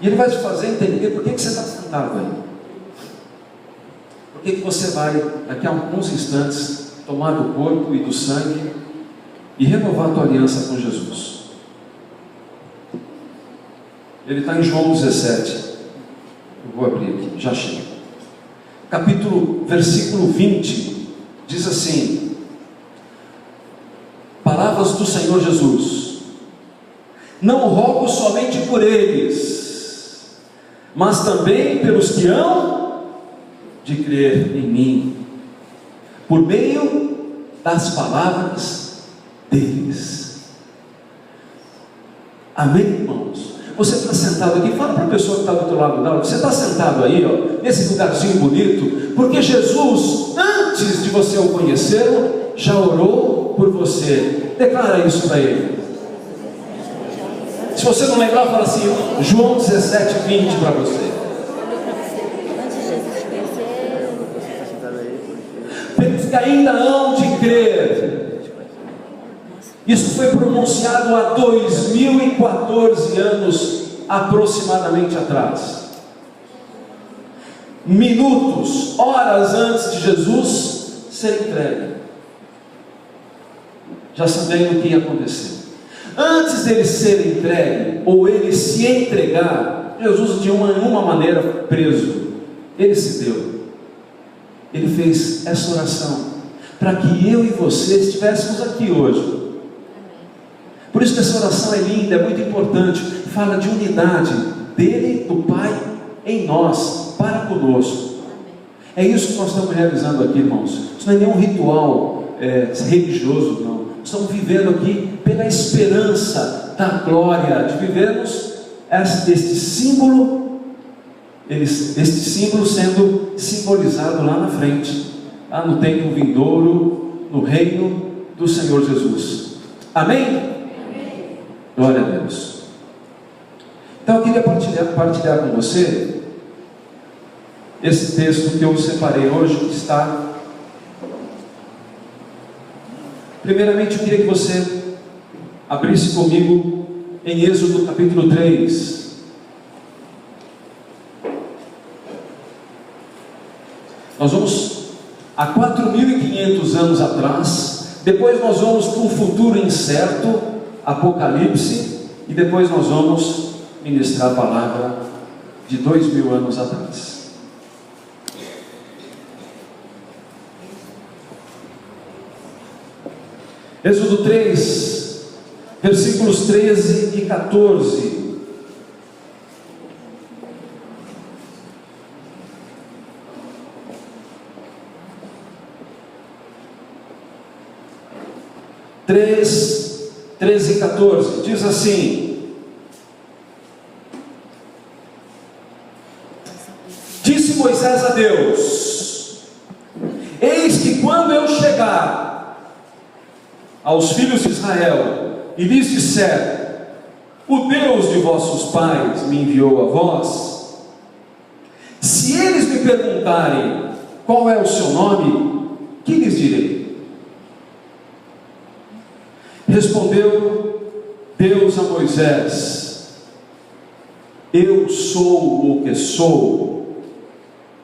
E ele vai te fazer entender por que você está sentado aí. Por que você vai, daqui a alguns instantes, tomar do corpo e do sangue e renovar a tua aliança com Jesus. Ele está em João 17. Eu vou abrir aqui, já chega. Versículo 20, diz assim: palavras do Senhor Jesus: não rogo somente por eles, mas também pelos que hão de crer em mim, por meio das palavras deles. Amém, irmãos? Você está sentado aqui, fala para a pessoa que está do outro lado da aula, você está sentado aí, ó, nesse lugarzinho bonito, porque Jesus, antes de você o conhecer, já orou por você. Declara isso para ele. Se você não lembrar, fala assim, João 17, 20 para você. Pelos que ainda hão de crer. Isso foi pronunciado há 2014 anos aproximadamente atrás. Minutos, horas antes de Jesus ser entregue, já sabendo o que ia acontecer. Antes dele ser entregue, ou ele se entregar, Jesus de uma maneira preso, ele se deu. Ele fez essa oração para que eu e você estivéssemos aqui hoje. Por isso que essa oração é linda, é muito importante. Fala de unidade dele, do Pai, em nós, para conosco. É isso que nós estamos realizando aqui, irmãos. Isso não é nenhum ritual religioso, não. Estamos vivendo aqui pela esperança da glória, de vivermos este símbolo, este símbolo sendo simbolizado lá na frente, lá no tempo vindouro, no reino do Senhor Jesus. Amém? Glória a Deus. Então eu queria partilhar com você esse texto que eu separei hoje, que está... Primeiramente eu queria que você abrisse comigo em Êxodo capítulo 3. Nós vamos a 4.500 anos atrás, depois nós vamos para um futuro incerto, Apocalipse, e depois nós vamos ministrar a palavra de 2.000 anos atrás. Êxodo 3, versículos 13 e 14. Três 13 e 14, diz assim: disse Moisés a Deus: eis que quando eu chegar aos filhos de Israel e lhes disser, o Deus de vossos pais me enviou a vós, se eles me perguntarem qual é o seu nome, que lhes direi? Respondeu Deus a Moisés: eu sou o que sou.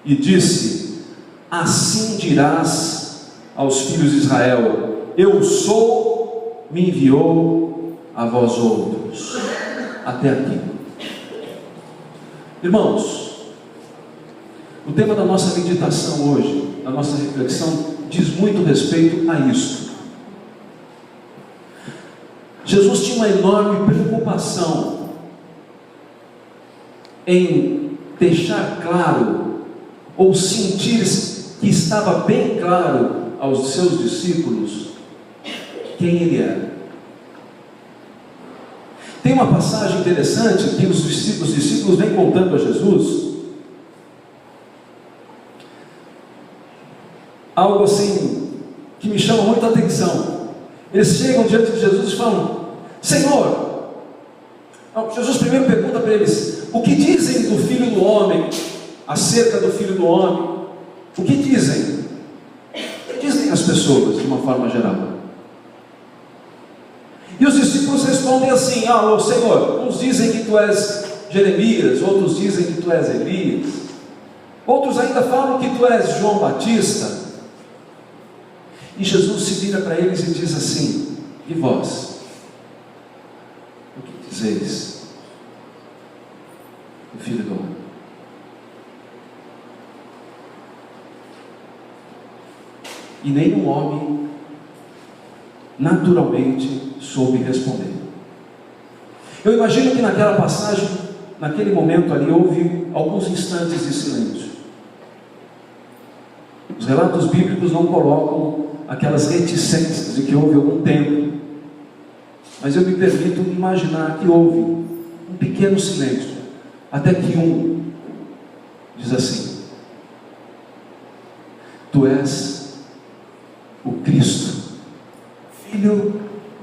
E disse: assim dirás aos filhos de Israel: eu sou, me enviou a vós outros. Até aqui. Irmãos, o tema da nossa meditação hoje, da nossa reflexão, diz muito respeito a isso. Jesus tinha uma enorme preocupação em deixar claro, ou sentir que estava bem claro aos seus discípulos quem ele era. Tem uma passagem interessante que os discípulos vêm contando a Jesus, algo assim que me chama muita atenção. Eles chegam diante de Jesus e falam: Senhor, Jesus primeiro pergunta para eles: o que dizem do Filho do Homem, acerca do Filho do Homem? O que dizem? O que dizem as pessoas, de uma forma geral? E os discípulos respondem assim: Senhor, uns dizem que tu és Jeremias, outros dizem que tu és Elias, outros ainda falam que tu és João Batista. E Jesus se vira para eles e diz assim: e vós, o que dizeis? O Filho do Homem. E nenhum homem naturalmente soube responder. Eu imagino que naquela passagem, naquele momento ali, houve alguns instantes de silêncio. Os relatos bíblicos não colocam aquelas reticências de que houve algum tempo, mas eu me permito imaginar que houve um pequeno silêncio, até que um diz assim: tu és o Cristo, Filho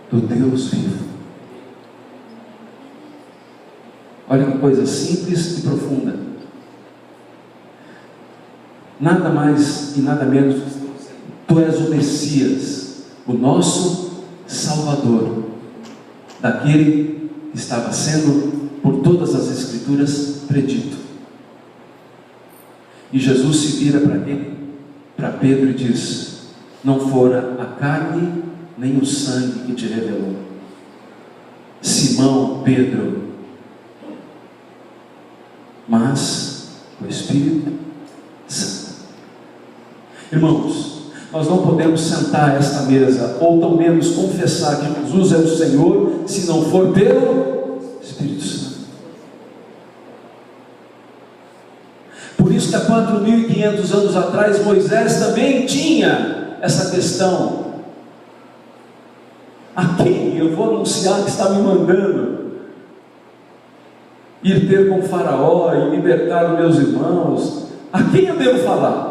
do Deus vivo. Olha que coisa simples e profunda. Nada mais e nada menos, tu és o Messias, o nosso Salvador, daquele que estava sendo, por todas as Escrituras, predito. E Jesus se vira para Pedro e diz: não fora a carne nem o sangue que te revelou, Simão Pedro, mas o Espírito Santo. Irmãos, nós não podemos sentar a esta mesa, ou tão menos confessar que Jesus é o Senhor, se não for pelo Espírito Santo. Por isso que há 4.500 anos atrás, Moisés também tinha essa questão: a quem eu vou anunciar que está me mandando ir ter com Faraó e libertar os meus irmãos? A quem eu devo falar?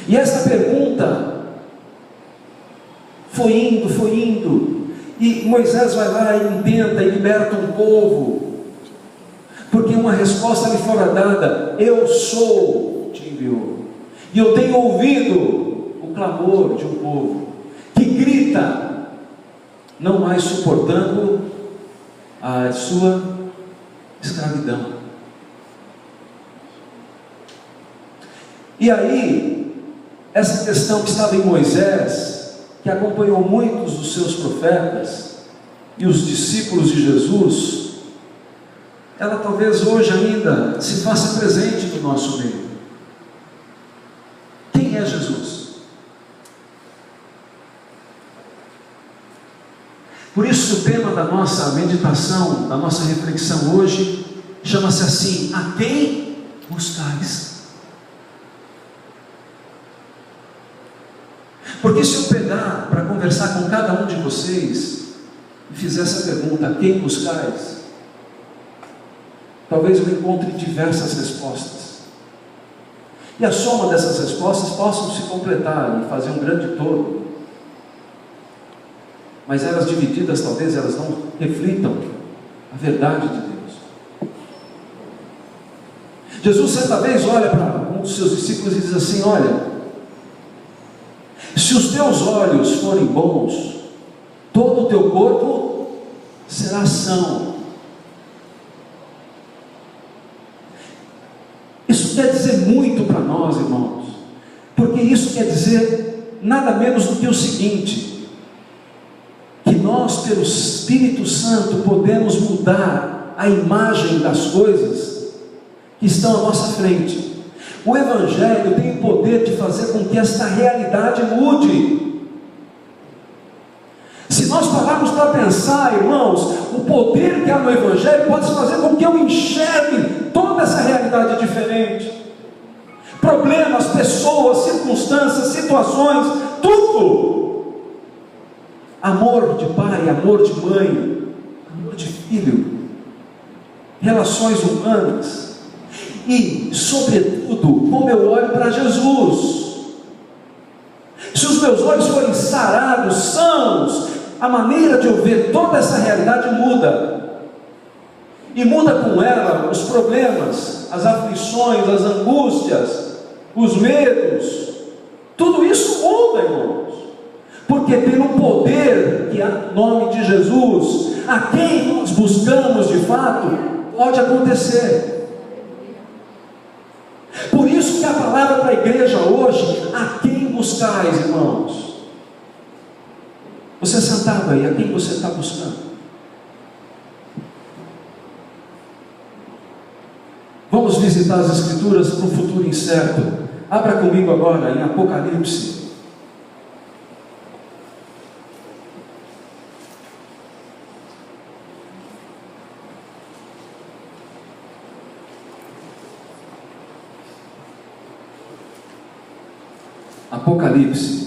E essa pergunta foi indo, e Moisés vai lá e intenta e liberta um povo, porque uma resposta lhe fora dada: eu sou, te enviou. E eu tenho ouvido o clamor de um povo que grita, não mais suportando a sua escravidão. E aí, essa questão que estava em Moisés, que acompanhou muitos dos seus profetas e os discípulos de Jesus, ela talvez hoje ainda se faça presente no nosso meio. Quem é Jesus? Por isso o tema da nossa meditação, da nossa reflexão hoje, chama-se assim: a quem buscais? Porque se eu pegar para conversar com cada um de vocês e fizer essa pergunta: a quem buscais? Talvez eu encontre diversas respostas, e a soma dessas respostas possam se completar e fazer um grande todo, mas elas divididas, talvez elas não reflitam a verdade de Deus. Jesus certa vez olha para um dos seus discípulos e diz assim: olha, se os teus olhos forem bons, todo o teu corpo será são. Isso quer dizer muito para nós, irmãos, porque isso quer dizer nada menos do que o seguinte: que nós, pelo Espírito Santo, podemos mudar a imagem das coisas que estão à nossa frente. O Evangelho tem o poder de fazer com que esta realidade mude. Se nós pararmos para pensar, irmãos, o poder que há no Evangelho pode fazer com que eu enxergue toda essa realidade diferente. Problemas, pessoas, circunstâncias, situações, tudo. Amor de pai, amor de mãe, amor de filho, relações humanas. E, sobretudo, como eu olho para Jesus. Se os meus olhos forem sarados, sãos, a maneira de eu ver toda essa realidade muda. E muda com ela os problemas, as aflições, as angústias, os medos. Tudo isso muda, irmãos. porque pelo poder que há no nome de Jesus, a quem nós buscamos de fato, pode acontecer. Por isso que a palavra para a igreja hoje: a quem buscais, irmãos? Você sentado aí, a quem você está buscando? Vamos visitar as Escrituras para um futuro incerto. Abra comigo agora em Apocalipse. Apocalipse.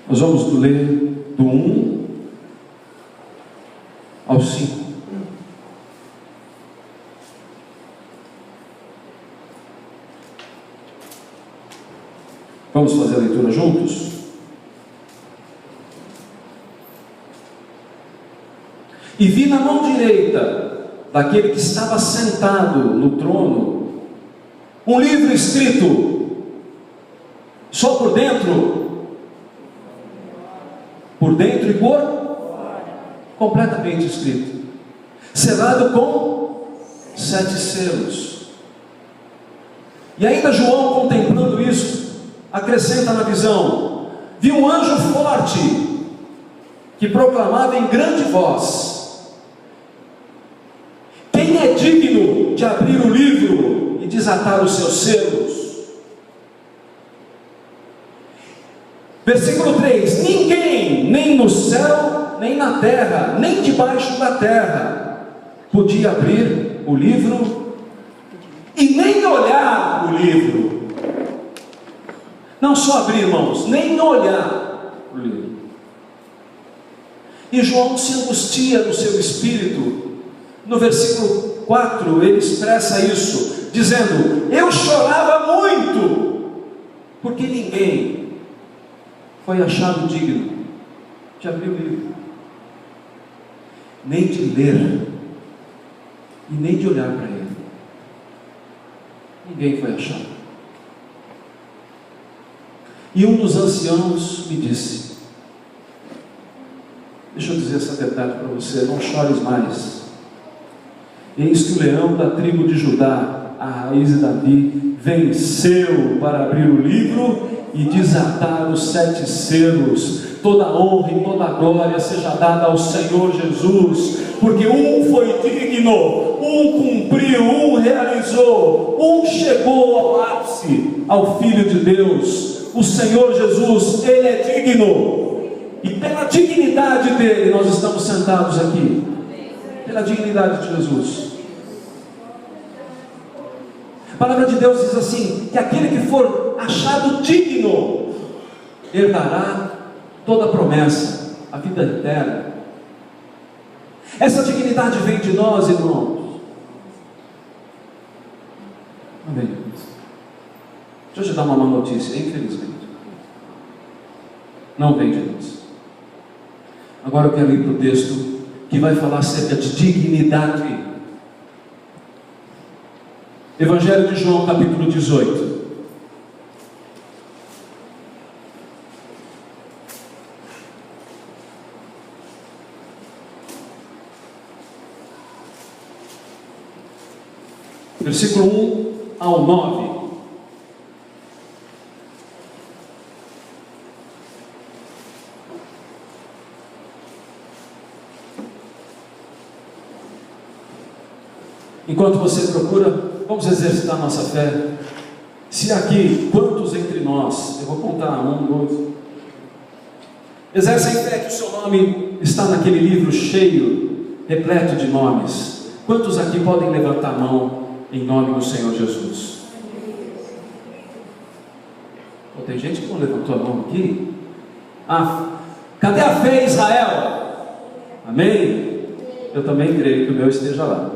Nós vamos ler do 1 ao 5. Vamos fazer a leitura juntos? E vi na mão direita daquele que estava sentado no trono um livro escrito só por dentro e por completamente escrito, selado com 7 selos. E ainda João, contemplando isso, acrescenta na visão: vi um anjo forte que proclamava em grande voz: quem é digno de abrir o livro e desatar os seus selos? Versículo 3: ninguém, nem no céu, nem na terra, nem debaixo da terra, podia abrir o livro e nem olhar o livro. Não só abrir, irmãos, nem olhar o livro. E João se angustia no seu espírito. No versículo 4 ele expressa isso, dizendo: eu chorava muito, porque ninguém foi achado digno de abrir o livro, nem de ler e nem de olhar para ele. Ninguém foi achado. E um dos anciãos me disse: deixa eu dizer essa verdade para você, não chores mais. Eis que o leão da tribo de Judá, a raiz de Davi, venceu para abrir o livro e desatar os 7 selos. Toda honra e toda glória seja dada ao Senhor Jesus, porque um foi digno, um cumpriu, um realizou, um chegou ao ápice, ao Filho de Deus. O Senhor Jesus, Ele é digno, e pela dignidade dEle nós estamos sentados aqui, pela dignidade de Jesus. A palavra de Deus diz assim, que aquele que for achado digno, herdará toda a promessa, a vida eterna. Essa dignidade vem de nós, irmãos. Não vem de nós. Deixa eu te dar uma má notícia, infelizmente. Não vem de nós. Agora eu quero ir para o texto que vai falar acerca de dignidade. Evangelho de João, capítulo 18. Versículo 1 ao 9. Enquanto você procura, vamos exercitar nossa fé. Se aqui, quantos entre nós, eu vou contar 1, 2, exercem fé que o seu nome está naquele livro cheio, repleto de nomes? Quantos aqui podem levantar a mão em nome do Senhor Jesus? Oh, tem gente que não levantou a mão aqui. Cadê a fé em Israel? Amém? Eu também creio que o meu esteja lá.